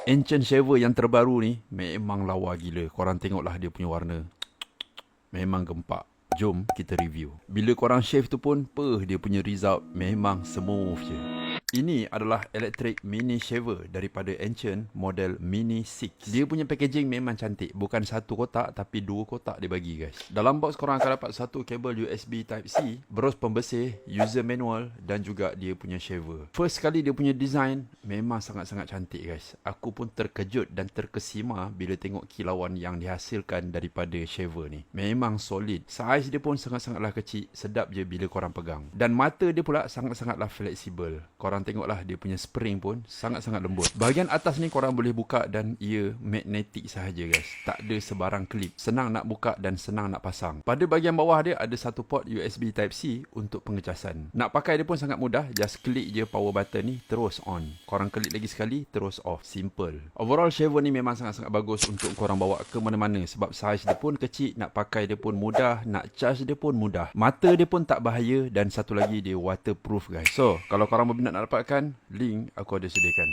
Ancient shaver yang terbaru ni memang lawa gila. Korang tengoklah dia punya warna. Memang gempak. Jom kita review. Bila korang shave tu pun, dia punya result memang smooth je. Ini adalah electric mini shaver daripada Ancient model Mini 6. Dia punya packaging memang cantik. Bukan satu kotak tapi dua kotak dia bagi guys. Dalam box korang akan dapat satu kabel USB Type-C, berus pembersih, user manual dan juga dia punya shaver. First kali dia punya design memang sangat-sangat cantik guys. Aku pun terkejut dan terkesima bila tengok kilauan yang dihasilkan daripada shaver ni. Memang solid. Saiz dia pun sangat-sangatlah kecil. Sedap je bila korang pegang. Dan mata dia pula sangat-sangatlah fleksibel. Korang tengoklah dia punya spring pun sangat-sangat lembut. Bahagian atas ni korang boleh buka dan ia magnetik sahaja guys. Tak ada sebarang klip. Senang nak buka dan senang nak pasang. Pada bahagian bawah dia ada satu port USB Type-C untuk pengecasan. Nak pakai dia pun sangat mudah. Just klik je power button ni, terus on. Korang klik lagi sekali, terus off. Simple. Overall shaver ni memang sangat-sangat bagus untuk korang bawa ke mana-mana. Sebab saiz dia pun kecil, nak pakai dia pun mudah, nak charge dia pun mudah. Mata dia pun tak bahaya dan satu lagi dia waterproof guys. So, kalau korang berminat nak dapatkan, link aku ada sediakan.